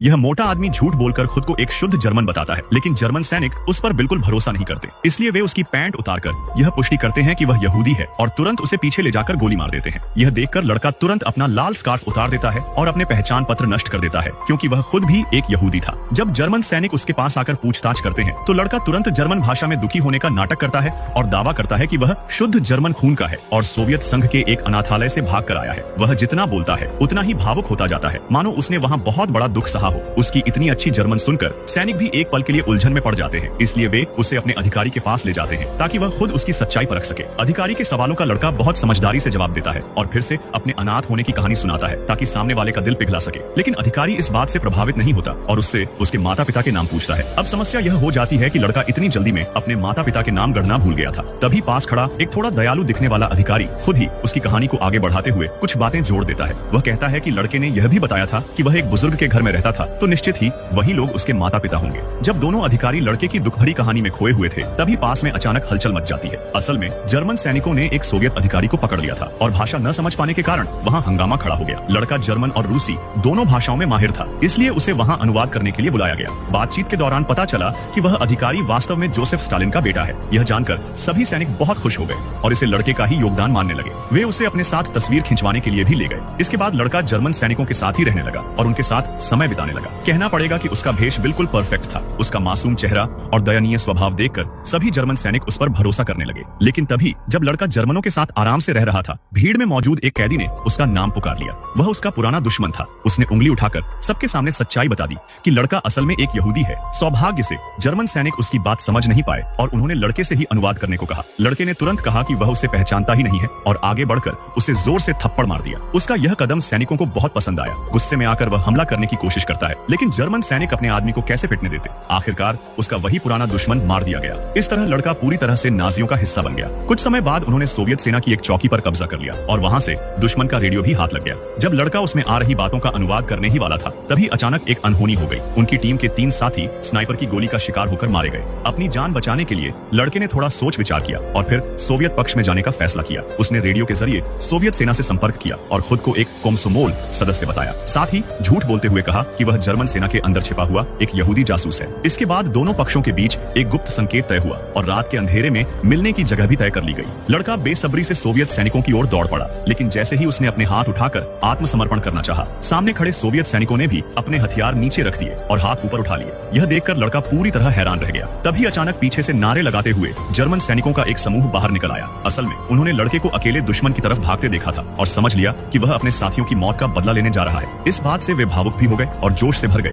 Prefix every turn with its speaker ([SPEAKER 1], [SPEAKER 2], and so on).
[SPEAKER 1] यह मोटा आदमी झूठ बोलकर खुद को एक शुद्ध जर्मन बताता है, लेकिन जर्मन सैनिक उस पर बिल्कुल भरोसा नहीं करते। इसलिए वे उसकी पैंट उतारकर यह पुष्टि करते हैं कि वह यहूदी है और तुरंत उसे पीछे ले जाकर गोली मार देते हैं। यह देखकर लड़का तुरंत अपना लाल स्कार्फ उतार देता है और अपने पहचान पत्र नष्ट कर देता है, क्योंकि वह खुद भी एक यहूदी था। जब जर्मन सैनिक उसके पास आकर पूछताछ करते हैं तो लड़का तुरंत जर्मन भाषा में दुखी होने का नाटक करता है और दावा करता है कि वह शुद्ध जर्मन खून का है और सोवियत संघ के एक अनाथालय से भाग कर आया है। वह जितना बोलता है उतना ही भावुक होता जाता है, मानो उसने वहाँ बहुत बड़ा दुख सहा हो। उसकी इतनी अच्छी जर्मन सुनकर सैनिक भी एक पल के लिए उलझन में पड़ जाते हैं। इसलिए वे उसे अपने अधिकारी के पास ले जाते हैं ताकि वह खुद उसकी सच्चाई परख सके। अधिकारी के सवालों का लड़का बहुत समझदारी से जवाब देता है और फिर से अपने अनाथ होने की कहानी सुनाता है ताकि सामने वाले का दिल पिघला सके। लेकिन अधिकारी इस बात से प्रभावित नहीं होता और उससे उसके माता पिता के नाम पूछता है। अब समस्या यह हो जाती है कि लड़का इतनी जल्दी में अपने माता पिता के नाम गढ़ना भूल गया था। तभी पास खड़ा एक थोड़ा दयालु दिखने वाला अधिकारी खुद ही उसकी कहानी को आगे बढ़ाते हुए कुछ बातें जोड़ देता है। वह कहता है कि लड़के ने यह भी बताया था कि वह एक बुजुर्ग के घर में रहता था, तो निश्चित ही वही लोग उसके माता पिता होंगे। जब दोनों अधिकारी लड़के की दुख भरी कहानी में खोए हुए थे, तभी पास में अचानक हलचल मच जाती है। असल में जर्मन सैनिकों ने एक सोवियत अधिकारी को पकड़ लिया था और भाषा न समझ पाने के कारण वहाँ हंगामा खड़ा हो गया। लड़का जर्मन और रूसी दोनों भाषाओं में माहिर था, इसलिए उसे वहाँ अनुवाद करने के लिए बुलाया गया। बातचीत के दौरान पता चला कि वह अधिकारी वास्तव में जोसेफ स्टालिन का बेटा है। यह जानकर सभी सैनिक बहुत खुश हो गए और इसे लड़के का ही योगदान मानने लगे। वे उसे अपने साथ तस्वीर खिंचवाने के लिए भी ले गए। इसके बाद लड़का जर्मन सैनिकों के साथ ही रहने लगा और उनके साथ समय बिताने लगा। कहना पड़ेगा कि उसका भेष बिल्कुल परफेक्ट था। उसका मासूम चेहरा और दयनीय स्वभाव देखकर सभी जर्मन सैनिक उस पर भरोसा करने लगे। लेकिन तभी जब लड़का जर्मनों के साथ आराम से रह रहा था, भीड़ में मौजूद एक कैदी ने उसका नाम पुकार लिया। वह उसका पुराना दुश्मन था। उसने उंगली उठाकर सबके सामने सच्चाई बता दी कि लड़का असल में एक यहूदी है। सौभाग्य से जर्मन सैनिक उसकी बात समझ नहीं पाए और उन्होंने लड़के से ही अनुवाद करने को कहा। लड़के ने तुरंत कहा कि वह उसे पहचानता ही नहीं है और आगे बढ़कर उसे जोर से थप्पड़ मार दिया। उसका यह कदम सैनिकों को बहुत पसंद आया। गुस्से में आकर वह हमला करने की कोशिश करता है, लेकिन जर्मन सैनिक अपने आदमी को कैसे पिटने देते। आखिरकार उसका वही पुराना दुश्मन मार दिया गया। इस तरह लड़का पूरी तरह से नाजियों का हिस्सा बन गया। कुछ समय बाद उन्होंने सोवियत सेना की एक चौकी पर कब्जा कर लिया और वहाँ से दुश्मन का रेडियो भी हाथ लग गया। जब लड़का उसमें आ रही बातों का अनुवाद करने ही वाला था, तभी अचानक एक अनहोनी हो गई। उनकी टीम के 3 साथी स्नाइपर की गोली का शिकार होकर मारे गए। अपनी जान बचाने के लिए लड़के ने थोड़ा सोच विचार किया और फिर सोवियत पक्ष में जाने का फैसला किया। उसने रेडियो के जरिए सोवियत सेना से संपर्क किया और खुद को एक कोमसोमोल सदस्य बताया। साथ ही झूठ बोलते हुए कहा कि वह जर्मन सेना के अंदर छिपा हुआ एक यहूदी जासूस है। इसके बाद दोनों पक्षों के बीच एक गुप्त संकेत तय हुआ और रात के अंधेरे में मिलने की जगह भी तय कर ली गई। लड़का बेसब्री से सोवियत सैनिकों की ओर दौड़ पड़ा, लेकिन जैसे ही उसने अपने हाथ उठाकर आत्मसमर्पण करना चाहा, सामने खड़े सोवियत सैनिकों ने भी अपने हथियार नीचे रख दिए और हाथ ऊपर उठा लिए। यह देखकर लड़का पूरी तरह हैरान रह गया। तभी अचानक पीछे से नारे लगाते हुए जर्मन सैनिकों का एक समूह बाहर निकल आया। असल में उन्होंने लड़के को अकेले दुश्मन की तरफ भागते देखा था और समझ लिया कि वह अपने साथियों की मौत का बदला लेने जा रहा है। इस बात से वे भावुक भी हो गए और जोश से भर गए।